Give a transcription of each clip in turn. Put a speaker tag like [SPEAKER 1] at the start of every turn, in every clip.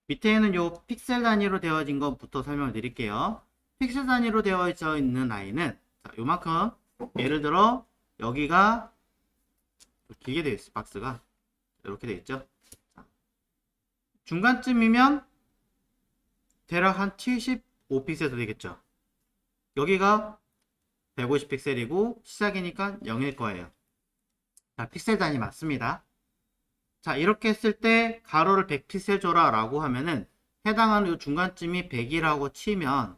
[SPEAKER 1] 밑에는 요 픽셀 단위로 되어진 것부터 설명을 드릴게요. 픽셀 단위로 되어져 있는 아이는 자, 요만큼 예를 들어 여기가 길게 되어 있어요. 박스가 이렇게 되어 있죠. 중간쯤이면 대략 한 75픽셀 되겠죠. 여기가 150픽셀이고 시작이니까 0일 거예요. 자, 픽셀 단위 맞습니다. 자, 이렇게 했을 때 가로를 100픽셀 줘라 라고 하면은 해당하는 요 중간쯤이 100이라고 치면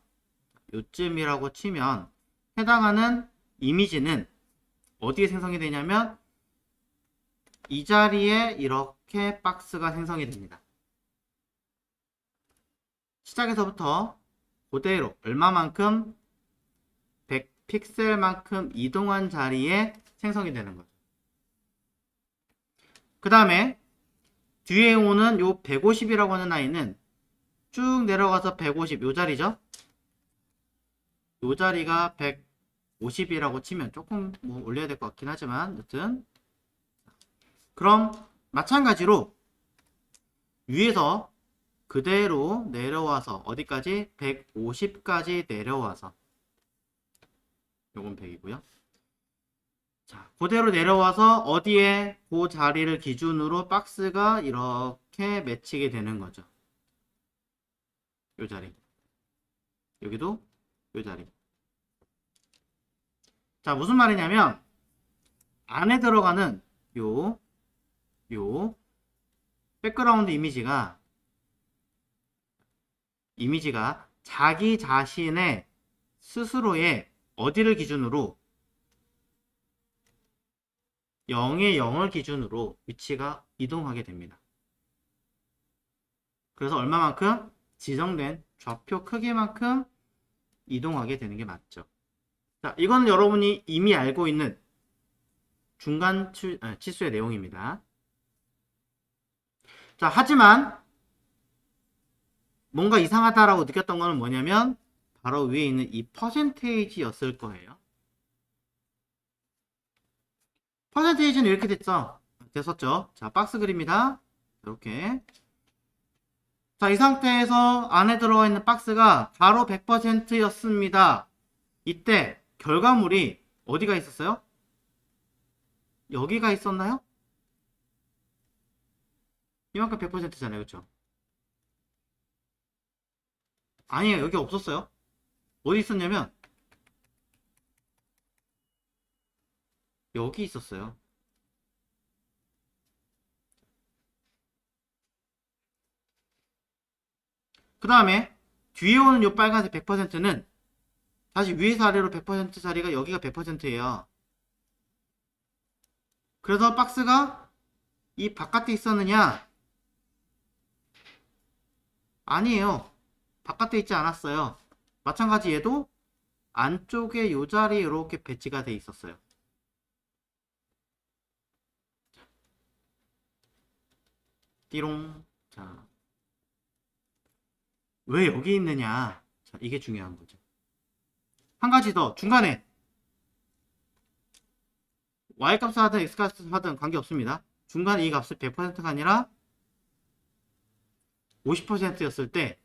[SPEAKER 1] 요쯤이라고 치면 해당하는 이미지는 어디에 생성이 되냐면 이 자리에 이렇게 박스가 생성이 됩니다. 시작에서부터 그대로 얼마만큼 100픽셀만큼 이동한 자리에 생성이 되는 거죠. 그 다음에 뒤에 오는 요 150이라고 하는 아이는 쭉 내려가서 150 요 자리죠. 요 자리가 150이라고 치면 조금 뭐 올려야 될 것 같긴 하지만 여튼 그럼 마찬가지로 위에서 그대로 내려와서 어디까지? 150까지 내려와서 요건 100이고요. 자, 그대로 내려와서 어디에 그 자리를 기준으로 박스가 이렇게 맺히게 되는 거죠. 요 자리. 여기도 요 자리. 자, 무슨 말이냐면 안에 들어가는 요 백그라운드 이미지가 자기 자신의 스스로의 어디를 기준으로 0의 0을 기준으로 위치가 이동하게 됩니다. 그래서 얼마만큼? 지정된 좌표 크기만큼 이동하게 되는 게 맞죠. 자, 이건 여러분이 이미 알고 있는 중간 치수의 내용입니다. 자, 하지만 뭔가 이상하다라고 느꼈던 거는 뭐냐면 바로 위에 있는 이 퍼센테이지였을 거예요. 퍼센테이지는 이렇게 됐었죠. 자, 박스 그립니다. 이렇게. 자, 이 상태에서 안에 들어가 있는 박스가 바로 100%였습니다. 이때 결과물이 어디가 있었어요? 여기가 있었나요? 이만큼 100%잖아요. 그쵸? 아니에요. 여기 없었어요. 어디 있었냐면 여기 있었어요. 그 다음에 뒤에 오는 요 빨간색 100%는 다시 위에서 아래로 100% 자리가 여기가 100%예요. 그래서 박스가 이 바깥에 있었느냐? 아니에요. 바깥에 있지 않았어요. 마찬가지 얘도 안쪽에 요 자리에 이렇게 배치가 돼 있었어요. 띠롱. 자, 왜 여기 있느냐? 자, 이게 중요한 거죠. 한 가지 더 중간에 y값을 하든 x값을 하든 관계없습니다. 중간에 이 값이 100%가 아니라 50%였을 때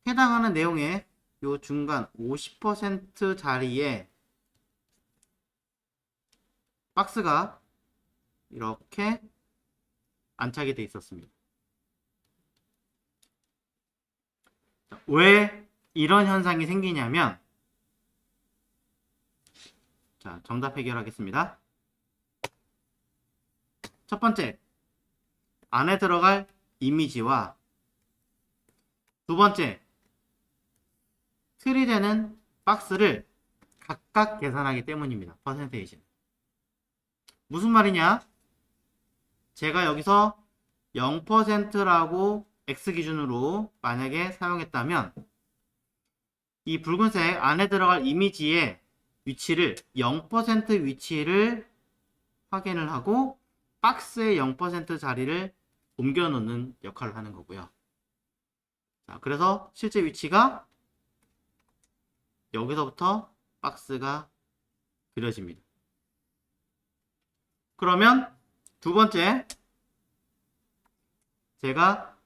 [SPEAKER 1] 해당하는 내용의 요 중간 50% 자리에 박스가 이렇게 안착이 돼 있었습니다. 왜 이런 현상이 생기냐면 자, 정답 해결하겠습니다. 첫 번째, 안에 들어갈 이미지와 두 번째, 틀이 되는 박스를 각각 계산하기 때문입니다. 퍼센테이지는. 무슨 말이냐? 제가 여기서 0%라고 x 기준으로 만약에 사용했다면 이 붉은색 안에 들어갈 이미지의 위치를 0% 위치를 확인을 하고 박스의 0% 자리를 옮겨 놓는 역할을 하는 거고요. 자, 그래서 실제 위치가 여기서부터 박스가 그려집니다. 그러면 두 번째 제가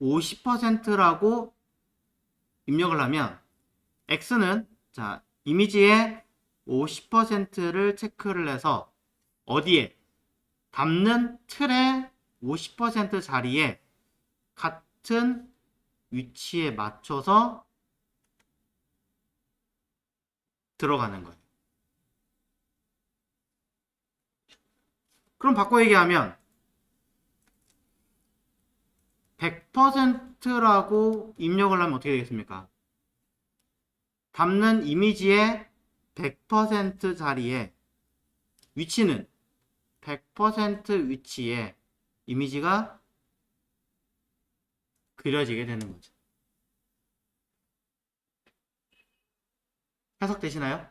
[SPEAKER 1] 50%라고 입력을 하면 x는 자 이미지의 50%를 체크를 해서 어디에 담는 틀의 50% 자리에 같은 위치에 맞춰서 들어가는 거예요. 그럼 바꿔 얘기하면 100%라고 입력을 하면 어떻게 되겠습니까? 담는 이미지의 100% 자리에 위치는 100% 위치에 이미지가 그려지게 되는 거죠. 해석되시나요?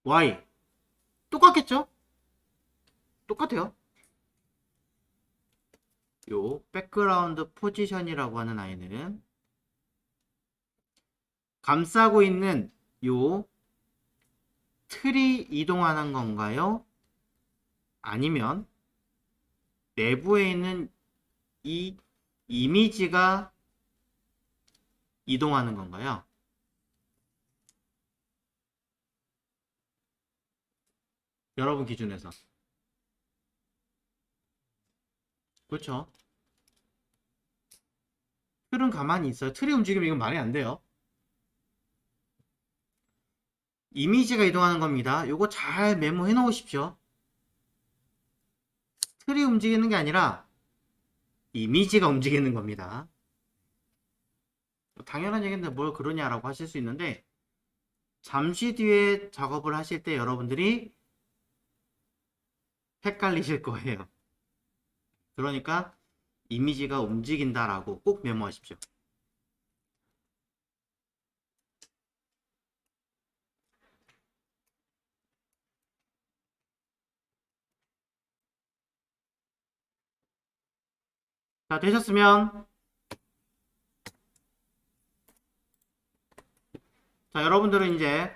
[SPEAKER 1] Y 똑같겠죠? 똑같아요. 요 백그라운드 포지션이라고 하는 아이는 감싸고 있는 요 틀이 이동하는 건가요? 아니면 내부에 있는 이 이미지가 이동하는 건가요? 여러분 기준에서. 그렇죠? 틀은 가만히 있어요. 틀이 움직이면 이건 말이 안 돼요. 이미지가 이동하는 겁니다. 요거 잘 메모해 놓으십시오. 틀이 움직이는 게 아니라 이미지가 움직이는 겁니다. 당연한 얘기인데 뭘 그러냐라고 하실 수 있는데 잠시 뒤에 작업을 하실 때 여러분들이 헷갈리실 거예요. 그러니까 이미지가 움직인다라고 꼭 메모하십시오. 자, 되셨으면 자, 여러분들은 이제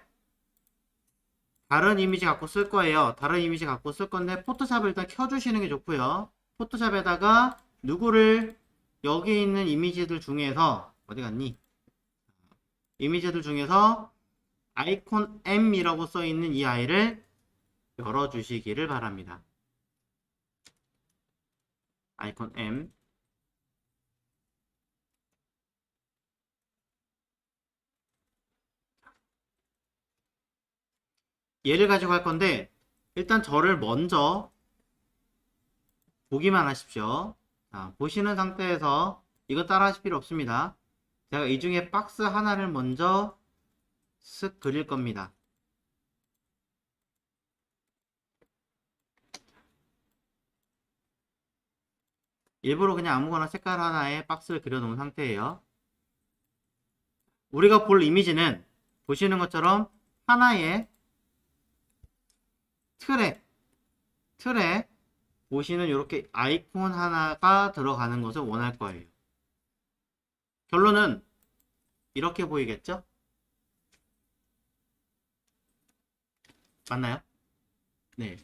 [SPEAKER 1] 다른 이미지 갖고 쓸 거예요. 다른 이미지 갖고 쓸 건데 포토샵을 일단 켜주시는 게 좋고요. 포토샵에다가 누구를 여기 있는 이미지들 중에서 어디 갔니? 이미지들 중에서 아이콘 M이라고 써 있는 이 아이를 열어주시기를 바랍니다. 아이콘 M. 얘를 가지고 할 건데 일단 저를 먼저 보기만 하십시오. 자, 보시는 상태에서 이거 따라 하실 필요 없습니다. 제가 이 중에 박스 하나를 먼저 쓱 그릴 겁니다. 일부러 그냥 아무거나 색깔 하나에 박스를 그려 놓은 상태예요. 우리가 볼 이미지는 보시는 것처럼 하나의 틀에 보시는 이렇게 아이콘 하나가 들어가는 것을 원할 거예요. 결론은 이렇게 보이겠죠? 맞나요? 네.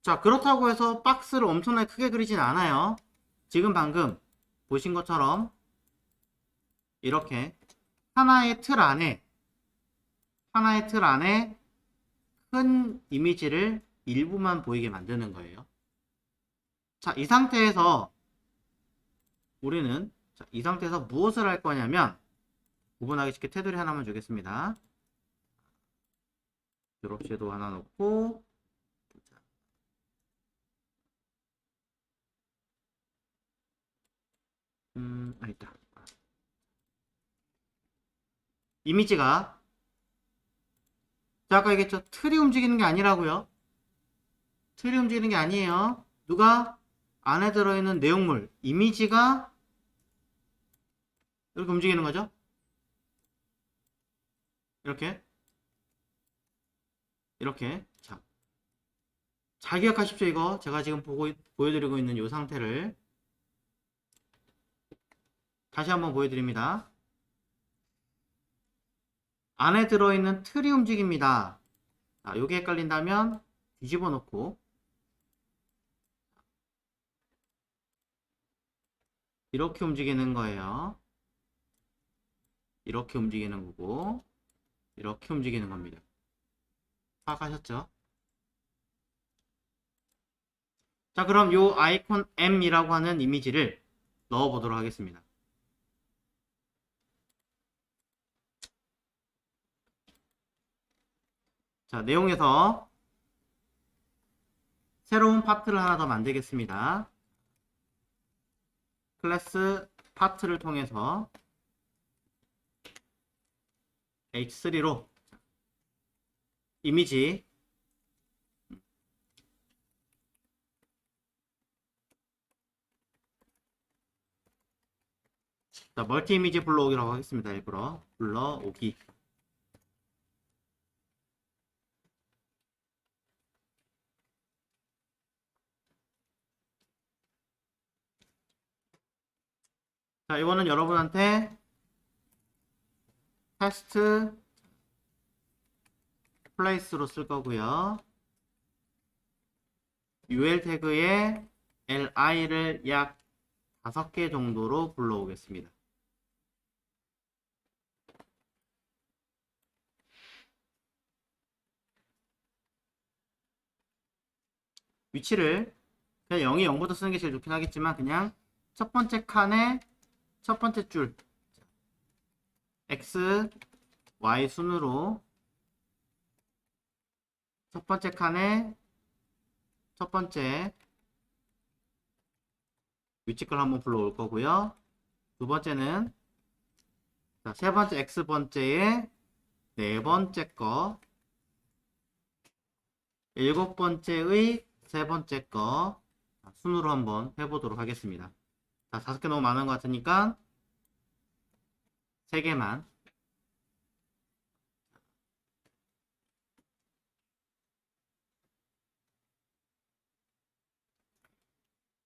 [SPEAKER 1] 자, 그렇다고 해서 박스를 엄청나게 크게 그리진 않아요. 지금 방금 보신 것처럼 이렇게 하나의 틀 안에 큰 이미지를 일부만 보이게 만드는 거예요. 자, 이 상태에서 우리는 이 상태에서 무엇을 할 거냐면 구분하기 쉽게 테두리 하나만 주겠습니다. 드롭 섀도우 하나 놓고 있다. 이미지가 자, 아까 얘기했죠. 틀이 움직이는 게 아니라고요. 틀이 움직이는 게 아니에요. 누가 안에 들어있는 내용물, 이미지가 이렇게 움직이는 거죠. 이렇게 자, 잘 기억하십시오. 이거 제가 지금 보여드리고 있는 이 상태를 다시 한번 보여드립니다. 안에 들어있는 틀이 움직입니다. 자, 요게 헷갈린다면 뒤집어 놓고 이렇게 움직이는 거예요. 이렇게 움직이는 거고, 이렇게 움직이는 겁니다. 파악하셨죠? 자, 그럼 요 아이콘 M이라고 하는 이미지를 넣어 보도록 하겠습니다. 자, 내용에서 새로운 파트를 하나 더 만들겠습니다. 클래스 파트를 통해서 H3로 이미지 자, 멀티 이미지 불러오기라고 하겠습니다. 일부러 불러오기. 자, 이거는 여러분한테 테스트 플레이스로 쓸 거고요. UL 태그에 li를 약 5개 정도로 불러오겠습니다. 위치를 그냥 0이 0부터 쓰는 게 제일 좋긴 하겠지만 그냥 첫 번째 칸에 첫 번째 줄 x, y 순으로 첫 번째 칸에 첫 번째 위치 걸 한번 불러올 거고요. 두 번째는 자, 세 번째 x 번째에 네 번째 거, 일곱 번째의 세 번째 거 순으로 한번 해보도록 하겠습니다. 자, 5개 너무 많은 것 같으니까 3개만.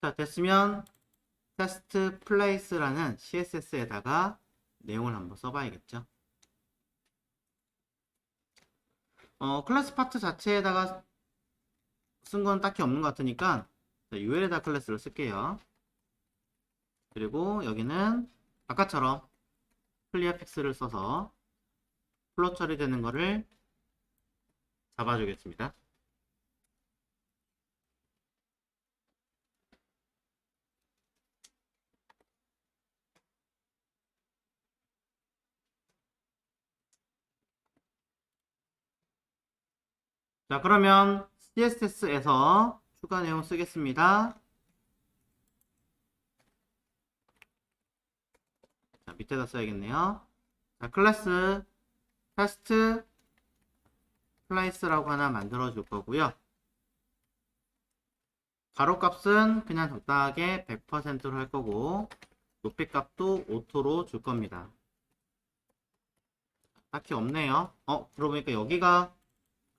[SPEAKER 1] 자, 됐으면 테스트 플레이스라는 CSS에다가 내용을 한번 써봐야겠죠. 클래스 파트 자체에다가 쓴 건 딱히 없는 것 같으니까 UL에다 클래스를 쓸게요. 그리고 여기는 아까처럼 클리어 픽스를 써서 플롯 처리되는 거를 잡아주겠습니다. 자, 그러면 CSS에서 추가 내용 쓰겠습니다. 자, 밑에다 써야겠네요. 자, 클래스 테스트 플레이스라고 하나 만들어 줄 거고요. 가로 값은 그냥 적당하게 100%로 할 거고 높이 값도 오토로 줄 겁니다. 딱히 없네요. 그러고 보니까 여기가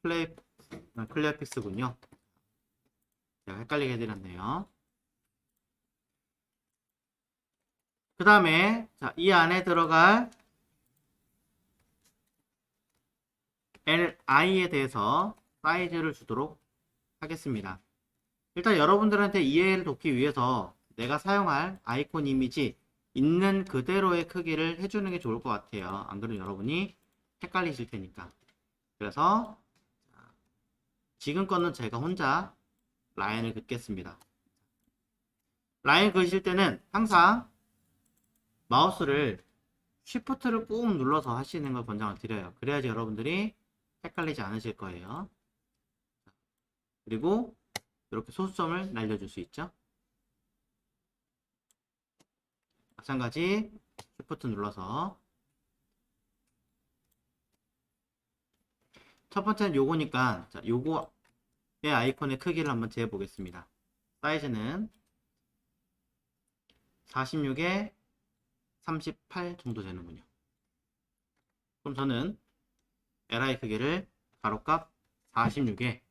[SPEAKER 1] 클리어 픽스군요. 제가 헷갈리게 해드렸네요. 그 다음에 이 안에 들어갈 li에 대해서 사이즈를 주도록 하겠습니다. 일단 여러분들한테 이해를 돕기 위해서 내가 사용할 아이콘 이미지 있는 그대로의 크기를 해주는 게 좋을 것 같아요. 안 그러면 여러분이 헷갈리실 테니까. 그래서 지금 거는 제가 혼자 라인을 긋겠습니다. 라인 그으실 때는 항상 마우스를 쉬프트를 꾹 눌러서 하시는 걸 권장을 드려요. 그래야지 여러분들이 헷갈리지 않으실 거예요. 그리고 이렇게 소수점을 날려줄 수 있죠. 마찬가지 쉬프트 눌러서 첫 번째는 요거니까 요거의 아이콘의 크기를 한번 재어 보겠습니다. 사이즈는 46에 38 정도 되는군요. 그럼 저는 li 크기를 가로값 46에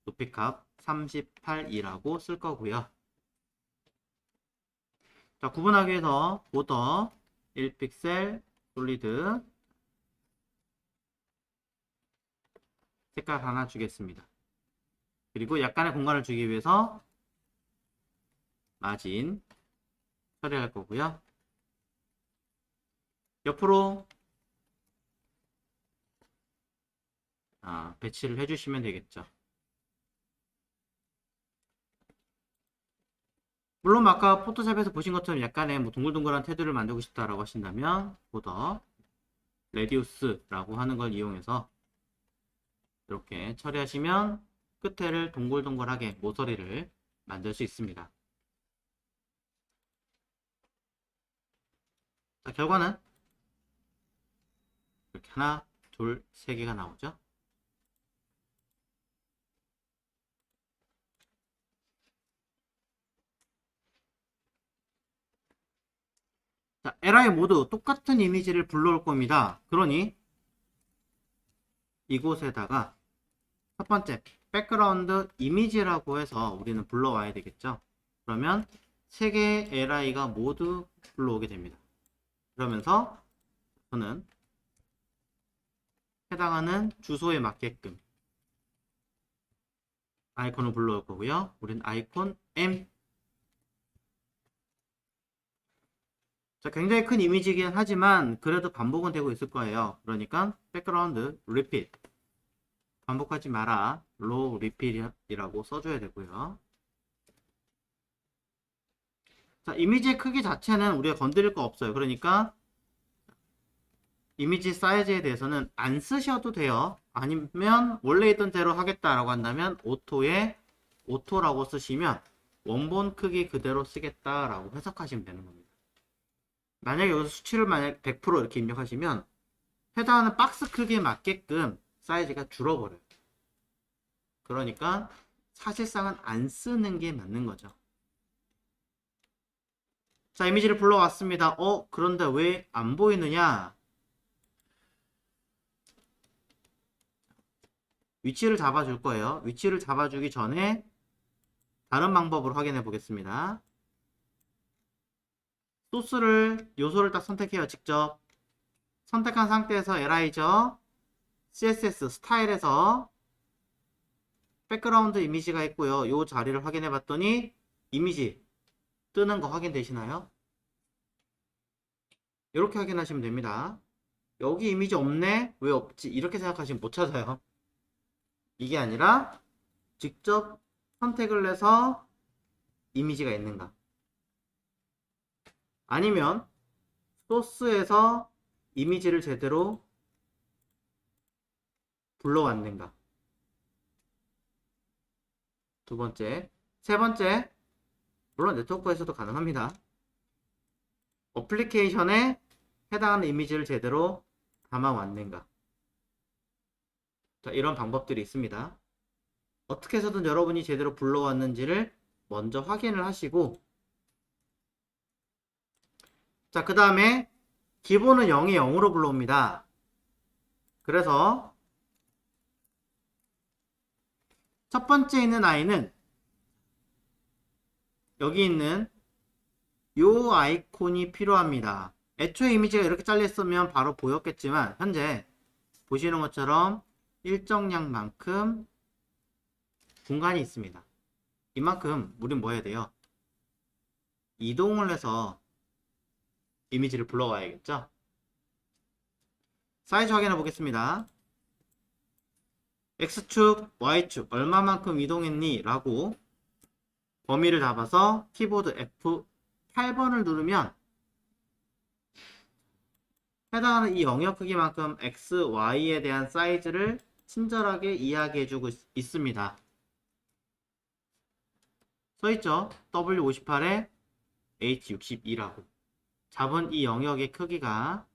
[SPEAKER 1] 높이값 38이라고 쓸 거고요. 자, 구분하기 위해서 보더 1픽셀 솔리드 색깔 하나 주겠습니다. 그리고 약간의 공간을 주기 위해서 마진 처리할 거고요. 옆으로 배치를 해주시면 되겠죠. 물론 아까 포토샵에서 보신 것처럼 약간의 뭐 동글동글한 테두리를 만들고 싶다라고 하신다면 보더 레디우스라고 하는 걸 이용해서 이렇게 처리하시면 끝에를 동글동글하게 모서리를 만들 수 있습니다. 자, 결과는 이렇게 하나, 둘, 세 개가 나오죠. 자, li 모두 똑같은 이미지를 불러올 겁니다. 그러니 이곳에다가 첫 번째 백그라운드 이미지라고 해서 우리는 불러와야 되겠죠. 그러면 세 개의 li가 모두 불러오게 됩니다. 그러면서 저는 해당하는 주소에 맞게끔 아이콘을 불러올 거고요. 우린 아이콘 M. 자, 굉장히 큰 이미지이긴 하지만 그래도 반복은 되고 있을 거예요. 그러니까 백그라운드 repeat 반복하지 마라 low repeat이라고 써줘야 되고요. 자, 이미지의 크기 자체는 우리가 건드릴 거 없어요. 그러니까 이미지 사이즈에 대해서는 안 쓰셔도 돼요. 아니면 원래 있던 대로 하겠다라고 한다면 오토라고 쓰시면 원본 크기 그대로 쓰겠다라고 해석하시면 되는 겁니다. 만약에 여기서 수치를 만약 100% 이렇게 입력하시면 해당하는 박스 크기에 맞게끔 사이즈가 줄어버려요. 그러니까 사실상은 안 쓰는 게 맞는 거죠. 자, 이미지를 불러왔습니다. 그런데 왜 안 보이느냐? 위치를 잡아줄 거예요. 위치를 잡아주기 전에 다른 방법으로 확인해 보겠습니다. 소스를 요소를 딱 선택해요. 직접 선택한 상태에서 li죠. css 스타일에서 백그라운드 이미지가 있고요. 요 자리를 확인해 봤더니 이미지 뜨는 거 확인되시나요? 이렇게 확인하시면 됩니다. 여기 이미지 없네? 왜 없지? 이렇게 생각하시면 못 찾아요. 이게 아니라 직접 선택을 해서 이미지가 있는가, 아니면 소스에서 이미지를 제대로 불러왔는가. 두 번째. 세 번째, 물론 네트워크에서도 가능합니다. 어플리케이션에 해당하는 이미지를 제대로 담아왔는가. 자, 이런 방법들이 있습니다. 어떻게 해서든 여러분이 제대로 불러왔는지를 먼저 확인을 하시고, 자, 그 다음에 기본은 0이 0으로 불러옵니다. 그래서 첫 번째 있는 아이는 여기 있는 요 아이콘이 필요합니다. 애초에 이미지가 이렇게 잘렸으면 바로 보였겠지만 현재 보시는 것처럼 일정량만큼 공간이 있습니다. 이만큼 우린 뭐 해야 돼요? 이동을 해서 이미지를 불러와야겠죠? 사이즈 확인해 보겠습니다. X축, Y축 얼마만큼 이동했니? 라고 범위를 잡아서 키보드 F8번을 누르면 해당하는 이 영역 크기만큼 X, Y에 대한 사이즈를 친절하게 이야기해 주고 있습니다. 써있죠? W58에 H62라고. 잡은 이 영역의 크기가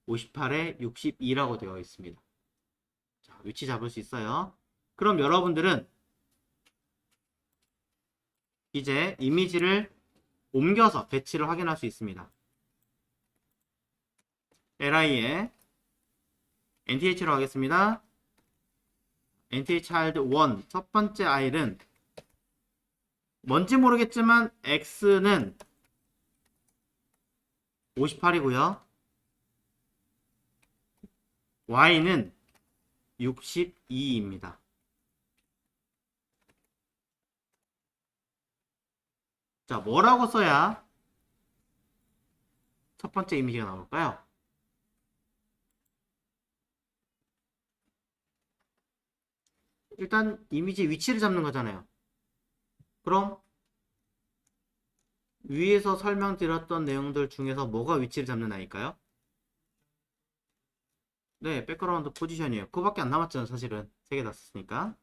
[SPEAKER 1] 58에 62라고 되어 있습니다. 자, 위치 잡을 수 있어요. 그럼 여러분들은 이제 이미지를 옮겨서 배치를 확인할 수 있습니다. li에 nth로 하겠습니다. nthchild1 첫 번째 아이는 뭔지 모르겠지만 x는 58이고요. y는 62입니다. 자, 뭐라고 써야 첫 번째 이미지가 나올까요? 일단 이미지 위치를 잡는 거잖아요. 그럼 위에서 설명드렸던 내용들 중에서 뭐가 위치를 잡는 아이일까요? 네, 백그라운드 포지션이에요. 그거밖에 안 남았죠, 사실은. 3개 다 썼으니까.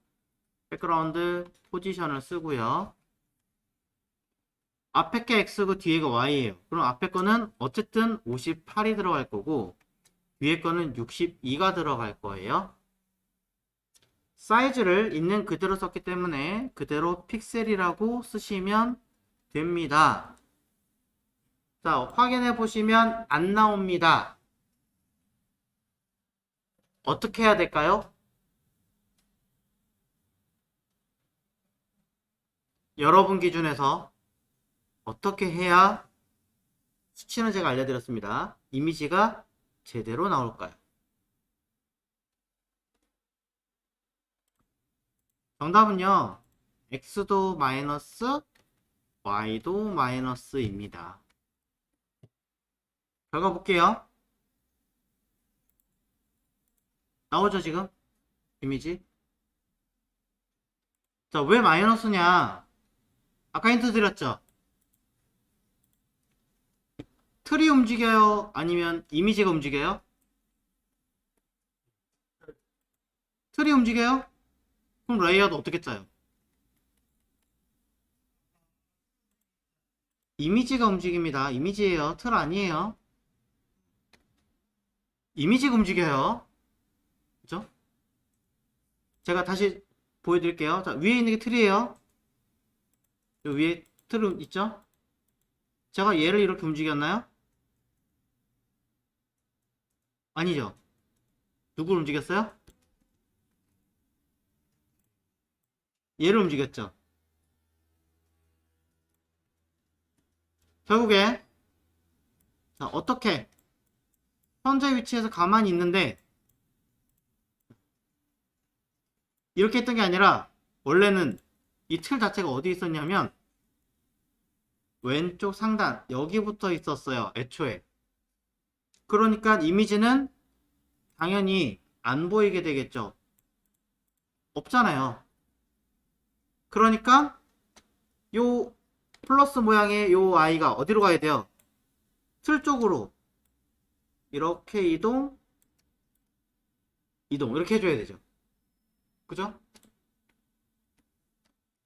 [SPEAKER 1] 백그라운드 포지션을 쓰고요. 앞에 게 X고 뒤에가 Y예요. 그럼 앞에 거는 어쨌든 58이 들어갈 거고 위에 거는 62가 들어갈 거예요. 사이즈를 있는 그대로 썼기 때문에 그대로 픽셀이라고 쓰시면 됩니다. 자, 확인해 보시면 안 나옵니다. 어떻게 해야 될까요? 여러분 기준에서 어떻게 해야 수치는 제가 알려드렸습니다. 이미지가 제대로 나올까요? 정답은요. x도 마이너스 y도 마이너스입니다. 결과 볼게요. 나오죠 지금? 이미지? 자, 왜 마이너스냐? 아까 힌트 드렸죠? 틀이 움직여요? 아니면 이미지가 움직여요? 틀이 움직여요? 그럼 레이어드 어떻게 짜요? 이미지가 움직입니다. 이미지예요. 틀 아니에요. 이미지가 움직여요. 그죠? 제가 다시 보여드릴게요. 자, 위에 있는 게 틀이에요. 요 위에 틀은 있죠? 제가 얘를 이렇게 움직였나요? 아니죠. 누구를 움직였어요? 얘를 움직였죠. 결국에 자, 어떻게 현재 위치에서 가만히 있는데 이렇게 했던 게 아니라 원래는 이 틀 자체가 어디 있었냐면 왼쪽 상단 여기부터 있었어요. 애초에. 그러니까 이미지는 당연히 안 보이게 되겠죠. 없잖아요. 그러니까 요 플러스 모양의 요 아이가 어디로 가야 돼요? 틀 쪽으로 이렇게 이동 이렇게 해줘야 되죠. 그죠?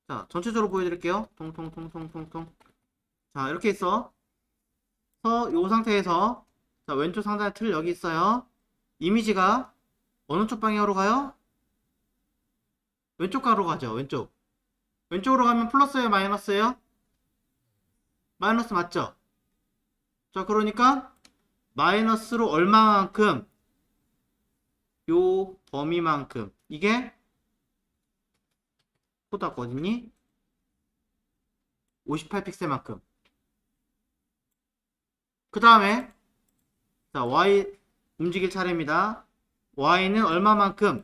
[SPEAKER 1] 자, 전체적으로 보여드릴게요. 통통통통통통. 자, 이렇게 있어. 요 상태에서 자, 왼쪽 상단에 틀 여기 있어요. 이미지가 어느 쪽 방향으로 가요? 왼쪽 가로 가죠. 왼쪽. 왼쪽으로 가면 플러스예요, 마이너스예요? 마이너스 맞죠? 자, 그러니까 마이너스로 얼마만큼 요 범위만큼 이게 코드 어딨니? 58픽셀만큼. 그 다음에 자, Y 움직일 차례입니다. Y는 얼마만큼?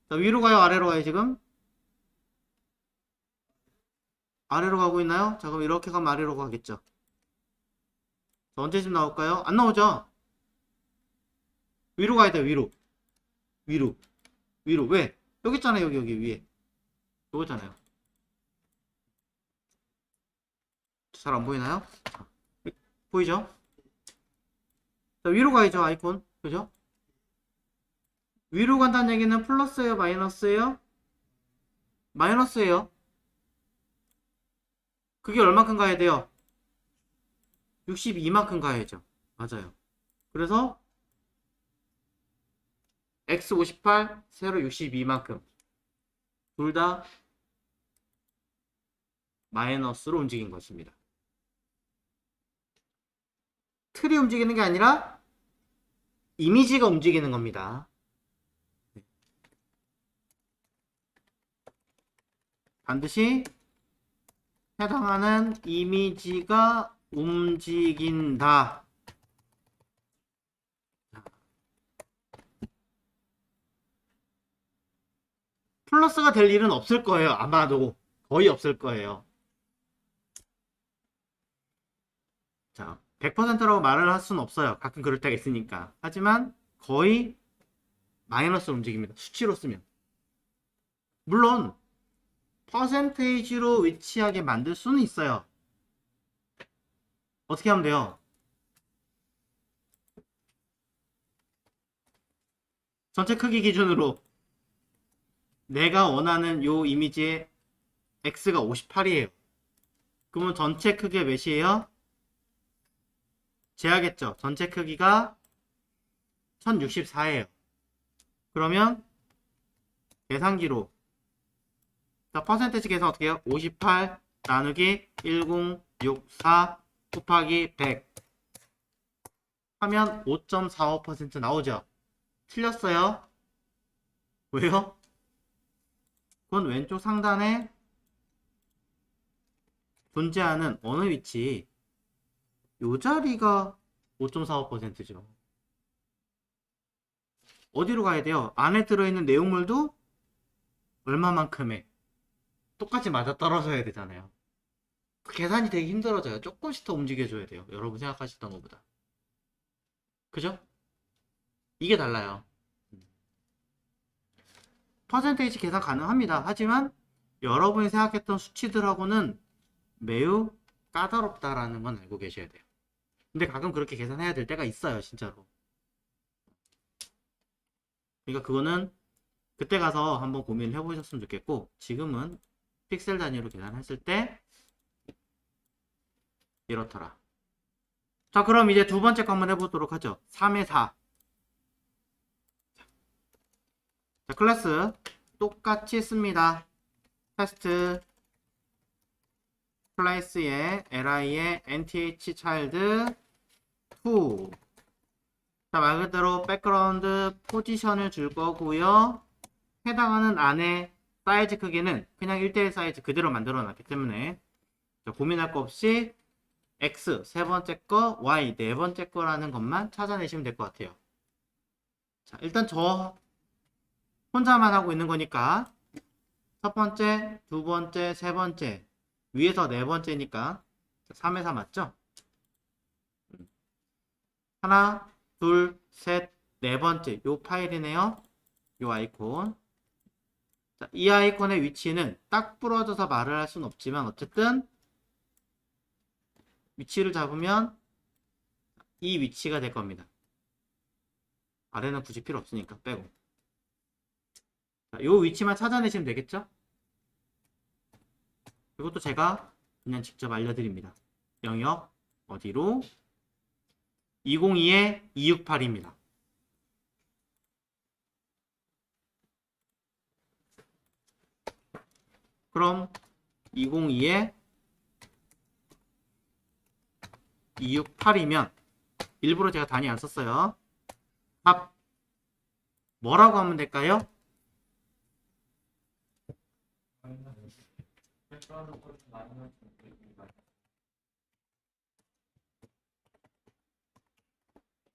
[SPEAKER 1] 자, 위로 가요, 아래로 가요, 지금? 아래로 가고 있나요? 자, 그럼 이렇게 가면 아래로 가겠죠. 자, 언제쯤 나올까요? 안 나오죠? 위로 가야 돼요, 위로. 위로. 위로. 왜? 여기 있잖아요, 여기 위에. 요거 있잖아요. 잘 안 보이나요? 자, 보이죠? 자, 위로 가야죠, 아이콘. 그죠? 위로 간다는 얘기는 플러스예요, 마이너스예요? 마이너스예요. 그게 얼마큼 가야 돼요? 62만큼 가야죠. 맞아요. 그래서 x58, 세로 62만큼 둘 다 마이너스로 움직인 것입니다. 틀이 움직이는 게 아니라 이미지가 움직이는 겁니다. 반드시 해당하는 이미지가 움직인다. 플러스가 될 일은 없을 거예요. 아마도 거의 없을 거예요. 자, 100%라고 말을 할 수는 없어요. 가끔 그럴 때가 있으니까. 하지만 거의 마이너스로 움직입니다. 수치로 쓰면. 물론 퍼센테이지로 위치하게 만들 수는 있어요. 어떻게 하면 돼요? 전체 크기 기준으로 내가 원하는 요 이미지의 x가 58이에요. 그러면 전체 크기가 몇이에요? 재야겠죠. 전체 크기가 1064예요. 그러면 계산기로 자, 퍼센테이지 계산 어떻게 해요? 58 나누기 1064 곱하기 100 하면 5.45% 나오죠. 틀렸어요. 왜요? 그건 왼쪽 상단에 존재하는 어느 위치 요 자리가 5.45%죠. 어디로 가야 돼요? 안에 들어있는 내용물도 얼마만큼에 똑같이 맞아떨어져야 되잖아요. 그 계산이 되게 힘들어져요. 조금씩 더 움직여줘야 돼요. 여러분 생각하시던 것보다. 그죠? 이게 달라요. 퍼센테이지 계산 가능합니다. 하지만 여러분이 생각했던 수치들하고는 매우 까다롭다라는 건 알고 계셔야 돼요. 근데 가끔 그렇게 계산해야 될 때가 있어요. 진짜로. 그러니까 그거는 그때 가서 한번 고민을 해보셨으면 좋겠고 지금은 픽셀 단위로 계산했을 때 이렇더라. 자, 그럼 이제 두 번째 거 한번 해보도록 하죠. 3의 4. 자, 클래스 똑같이 씁니다. 테스트 클래스에 li에 nth child 2. 자, 말 그대로 백그라운드 포지션을 줄 거고요. 해당하는 안에 사이즈 크기는 그냥 1대1 사이즈 그대로 만들어 놨기 때문에 고민할 거 없이 x 세 번째 거, y 네 번째 거라는 것만 찾아내시면 될 것 같아요. 자, 일단 저 혼자만 하고 있는 거니까 첫 번째, 두 번째, 세 번째 위에서 네 번째니까 3의 4 맞죠? 하나, 둘, 셋, 네 번째 요 파일이네요. 요 아이콘. 자, 이 아이콘의 위치는 딱 부러져서 말을 할 수는 없지만 어쨌든 위치를 잡으면 이 위치가 될 겁니다. 아래는 굳이 필요 없으니까 빼고. 자, 요 위치만 찾아내시면 되겠죠? 이것도 제가 그냥 직접 알려드립니다. 영역 어디로? 202에 268입니다. 그럼 202에 268이면 일부러 제가 단위 안 썼어요. 답 뭐라고 하면 될까요?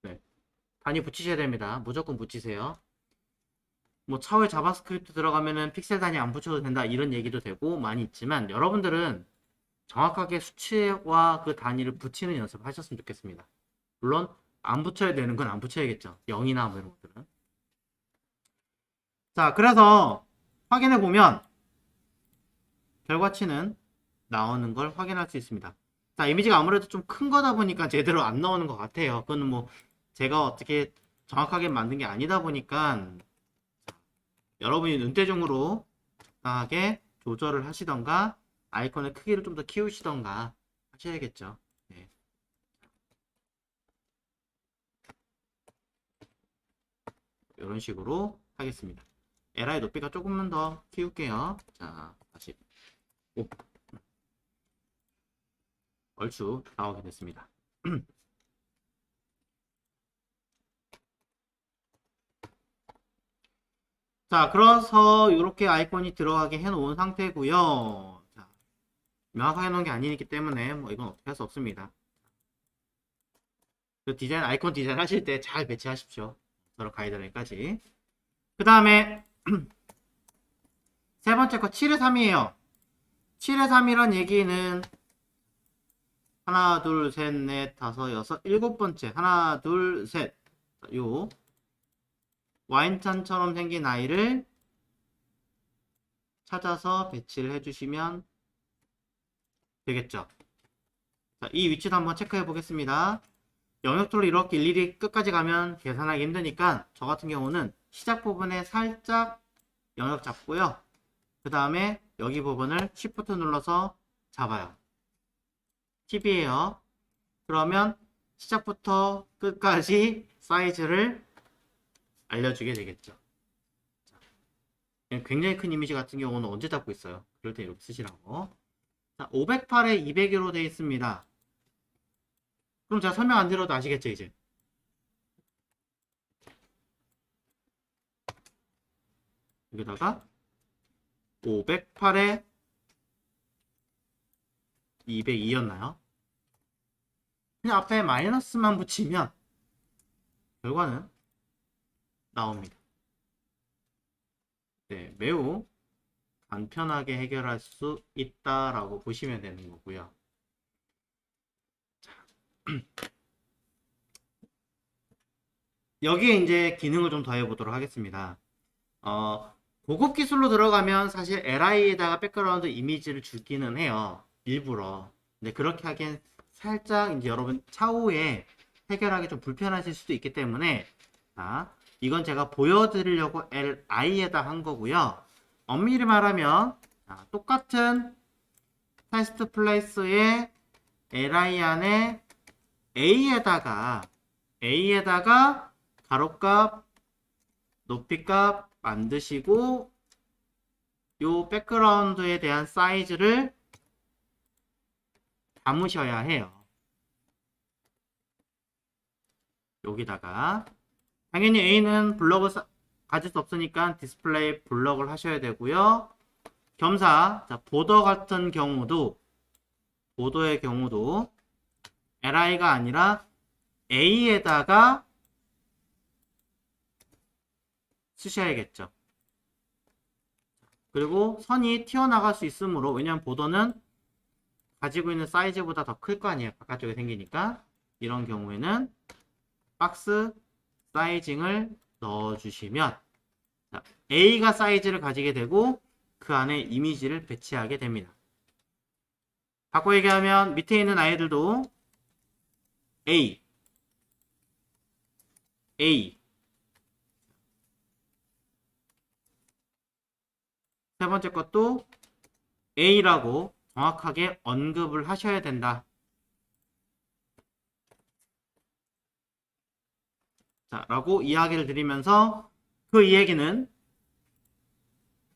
[SPEAKER 1] 네, 단위 붙이셔야 됩니다. 무조건 붙이세요. 뭐 차후에 자바스크립트 들어가면은 픽셀 단위 안 붙여도 된다 이런 얘기도 되고 많이 있지만 여러분들은 정확하게 수치와 그 단위를 붙이는 연습을 하셨으면 좋겠습니다. 물론 안 붙여야 되는 건 안 붙여야겠죠. 0이나 뭐 이런 것들은. 자, 그래서 확인해 보면 결과치는 나오는 걸 확인할 수 있습니다. 자, 이미지가 아무래도 좀 큰 거다 보니까 제대로 안 나오는 것 같아요. 그거는 뭐 제가 어떻게 정확하게 만든 게 아니다 보니까 여러분이 눈대중으로 적당하게 조절을 하시던가 아이콘의 크기를 좀 더 키우시던가 하셔야겠죠. 네. 이런 식으로 하겠습니다. LI 높이가 조금만 더 키울게요. 자, 다시 오. 얼추 나오게 됐습니다. 자, 그래서 이렇게 아이콘이 들어가게 해놓은 상태고요. 자, 명확하게 해놓은 게 아니기 때문에 뭐 이건 어떻게 할 수 없습니다. 그 디자인 아이콘 디자인 하실 때 잘 배치하십시오. 서로 가이드라인까지. 그 다음에 세 번째 거 7의 3이에요. 7의 3이란 얘기는 하나, 둘, 셋, 넷, 다섯, 여섯, 일곱 번째. 하나, 둘, 셋. 요 와인잔처럼 생긴 아이를 찾아서 배치를 해주시면 되겠죠. 자, 이 위치도 한번 체크해 보겠습니다. 영역도를 이렇게 일일이 끝까지 가면 계산하기 힘드니까 저 같은 경우는 시작 부분에 살짝 영역 잡고요. 그 다음에 여기 부분을 Shift 눌러서 잡아요. 팁이에요. 그러면 시작부터 끝까지 사이즈를 알려주게 되겠죠. 굉장히 큰 이미지 같은 경우는 언제 잡고 있어요? 그럴 때 이렇게 쓰시라고. 자, 508에 200으로 되어 있습니다. 그럼 제가 설명 안 드려도 아시겠죠, 이제? 여기다가 508에 202였나요? 그냥 앞에 마이너스만 붙이면 결과는 나옵니다. 네, 매우 간편하게 해결할 수 있다라고 보시면 되는 거고요. 여기에 이제 기능을 좀 더해 보도록 하겠습니다. 고급 기술로 들어가면 사실 LI에다가 백그라운드 이미지를 주기는 해요. 일부러. 근데 그렇게 하기엔 살짝 이제 여러분 차후에 해결하기 좀 불편하실 수도 있기 때문에 자, 이건 제가 보여드리려고 LI에다 한 거고요. 엄밀히 말하면 자, 똑같은 테스트 플레이스의 LI 안에 A에다가 가로값, 높이값 만드시고 요 백그라운드에 대한 사이즈를 담으셔야 해요. 여기다가 당연히 A는 블럭을 가질 수 없으니까 디스플레이 블럭을 하셔야 되고요. 겸사 자, 보더 같은 경우도 보도의 경우도 LI가 아니라 A에다가 쓰셔야겠죠. 그리고 선이 튀어나갈 수 있으므로 왜냐하면 보도는 가지고 있는 사이즈보다 더 클 거 아니에요. 바깥쪽에 생기니까 이런 경우에는 박스 사이징을 넣어주시면 A가 사이즈를 가지게 되고 그 안에 이미지를 배치하게 됩니다. 바꿔 얘기하면 밑에 있는 아이들도 A 세 번째 것도 A라고 정확하게 언급을 하셔야 된다. 자, 라고 이야기를 드리면서 그 이야기는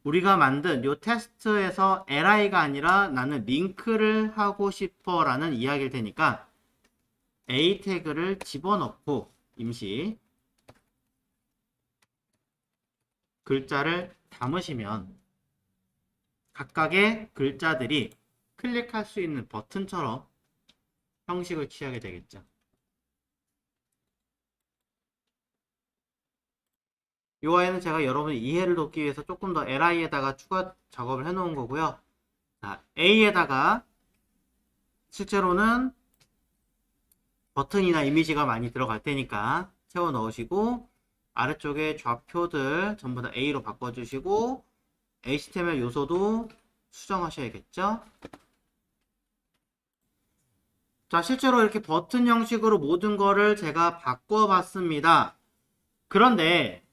[SPEAKER 1] 우리가 만든 요 테스트에서 LI가 아니라 나는 링크를 하고 싶어 라는 이야기일 테니까 A 태그를 집어넣고 임시 글자를 담으시면 각각의 글자들이 클릭할 수 있는 버튼처럼 형식을 취하게 되겠죠. 이 아이는 제가 여러분의 이해를 돕기 위해서 조금 더 LI에다가 추가 작업을 해 놓은 거고요. 자, A에다가 실제로는 버튼이나 이미지가 많이 들어갈 테니까 채워 넣으시고 아래쪽에 좌표들 전부 다 A로 바꿔주시고 HTML 요소도 수정하셔야겠죠. 자, 실제로 이렇게 버튼 형식으로 모든 거를 제가 바꿔봤습니다. 그런데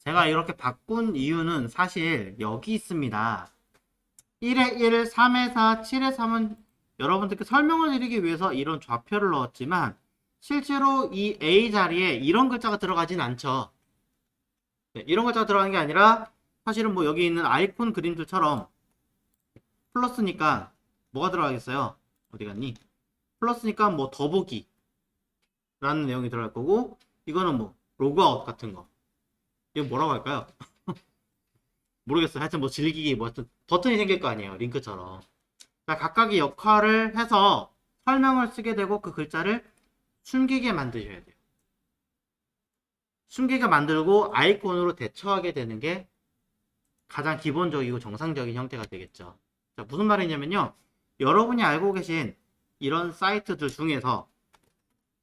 [SPEAKER 1] 제가 이렇게 바꾼 이유는 사실 여기 있습니다. 1에 1, 3에 4, 7에 3은 여러분들께 설명을 드리기 위해서 이런 좌표를 넣었지만 실제로 이 A 자리에 이런 글자가 들어가진 않죠. 네, 이런 글자가 들어가는 게 아니라 사실은 뭐 여기 있는 아이콘 그림들처럼 플러스니까 뭐가 들어가겠어요? 어디 갔니? 플러스니까 뭐 더보기 라는 내용이 들어갈 거고 이거는 뭐 로그아웃 같은 거 이거 뭐라고 할까요? 모르겠어요. 하여튼 뭐 즐기기 뭐 버튼이 생길 거 아니에요. 링크처럼. 자, 각각의 역할을 해서 설명을 쓰게 되고 그 글자를 숨기게 만드셔야 돼요. 숨기게 만들고 아이콘으로 대처하게 되는 게 가장 기본적이고 정상적인 형태가 되겠죠. 자, 무슨 말이냐면요. 여러분이 알고 계신 이런 사이트들 중에서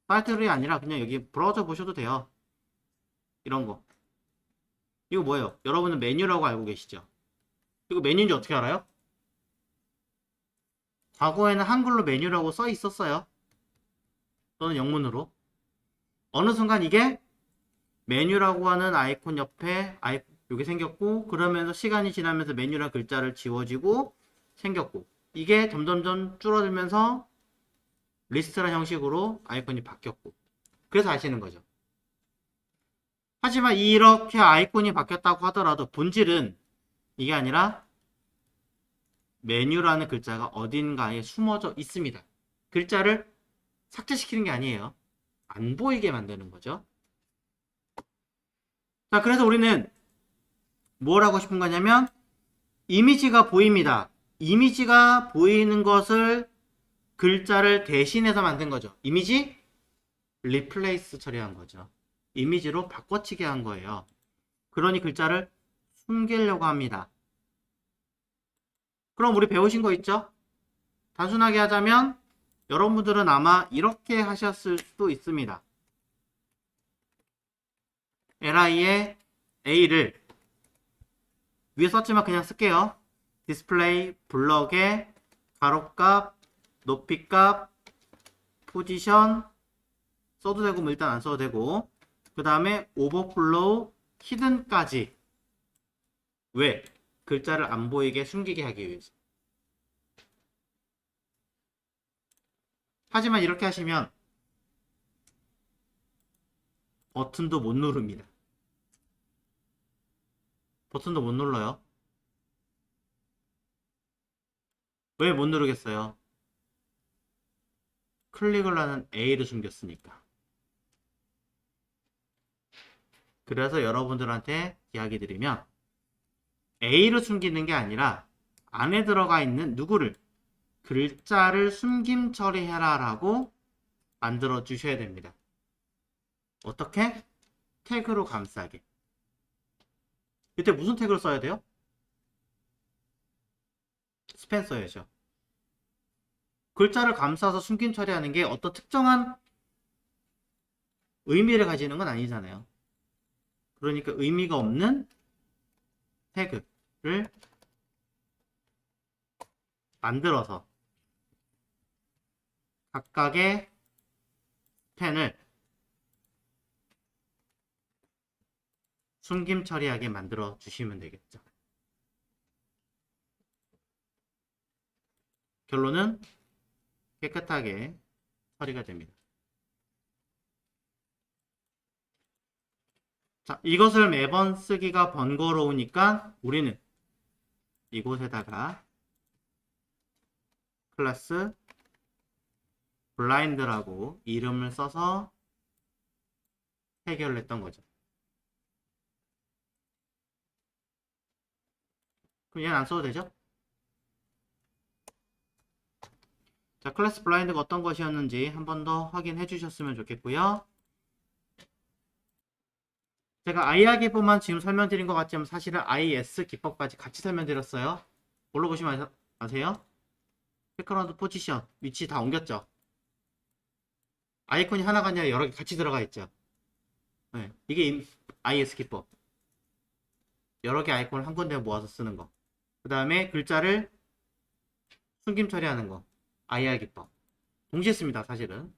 [SPEAKER 1] 사이트들이 아니라 그냥 여기 브라우저 보셔도 돼요. 이런 거. 이거 뭐예요? 여러분은 메뉴라고 알고 계시죠? 이거 메뉴인지 어떻게 알아요? 과거에는 한글로 메뉴라고 써 있었어요. 또는 영문으로. 어느 순간 이게 메뉴라고 하는 아이콘 옆에 요게 생겼고, 그러면서 시간이 지나면서 메뉴란 글자를 지워지고 생겼고, 이게 점점점 줄어들면서 리스트란 형식으로 아이콘이 바뀌었고, 그래서 아시는 거죠. 하지만 이렇게 아이콘이 바뀌었다고 하더라도 본질은 이게 아니라 메뉴라는 글자가 어딘가에 숨어져 있습니다. 글자를 삭제시키는 게 아니에요. 안 보이게 만드는 거죠. 자, 그래서 우리는 뭘 하고 싶은 거냐면 이미지가 보입니다. 이미지가 보이는 것을 글자를 대신해서 만든 거죠. 이미지 리플레이스 처리한 거죠. 이미지로 바꿔치기 한 거예요. 그러니 글자를 숨기려고 합니다. 그럼 우리 배우신 거 있죠? 단순하게 하자면 여러분들은 아마 이렇게 하셨을 수도 있습니다. li에 a를 위에 썼지만 그냥 쓸게요. 디스플레이 블럭에 가로값, 높이값, 포지션 써도 되고 뭐 일단 안 써도 되고, 그 다음에 오버플로우, 히든까지. 왜? 글자를 안 보이게 숨기게 하기 위해서. 하지만 이렇게 하시면 버튼도 못 누릅니다. 버튼도 못 눌러요. 왜 못 누르겠어요? 클릭을 하는 A를 숨겼으니까. 그래서 여러분들한테 이야기 드리면 A를 숨기는 게 아니라 안에 들어가 있는 누구를, 글자를 숨김 처리해라 라고 만들어 주셔야 됩니다. 어떻게? 태그로 감싸게. 이때 무슨 태그를 써야 돼요? 스팬 써야죠. 글자를 감싸서 숨김 처리하는 게 어떤 특정한 의미를 가지는 건 아니잖아요. 그러니까 의미가 없는 태그를 만들어서 각각의 펜을 숨김 처리하게 만들어 주시면 되겠죠. 결론은 깨끗하게 처리가 됩니다. 자, 이것을 매번 쓰기가 번거로우니까 우리는 이곳에다가 클래스 블라인드라고 이름을 써서 해결을 했던 거죠. 그럼 얘는 안 써도 되죠? 자, 클래스 블라인드가 어떤 것이었는지 한 번 더 확인해 주셨으면 좋겠고요. 제가 IR 기법만 지금 설명드린 것 같지만 사실은 IS 기법까지 같이 설명드렸어요. 뭘로 보시면 아세요? 백그라운드 포지션, 위치 다 옮겼죠? 아이콘이 하나가 아니라 여러 개 같이 들어가 있죠? 네, 이게 IS 기법. 여러 개 아이콘을 한 군데 모아서 쓰는 거. 그 다음에 글자를 숨김 처리하는 거. IR 기법. 동시에 씁니다, 사실은.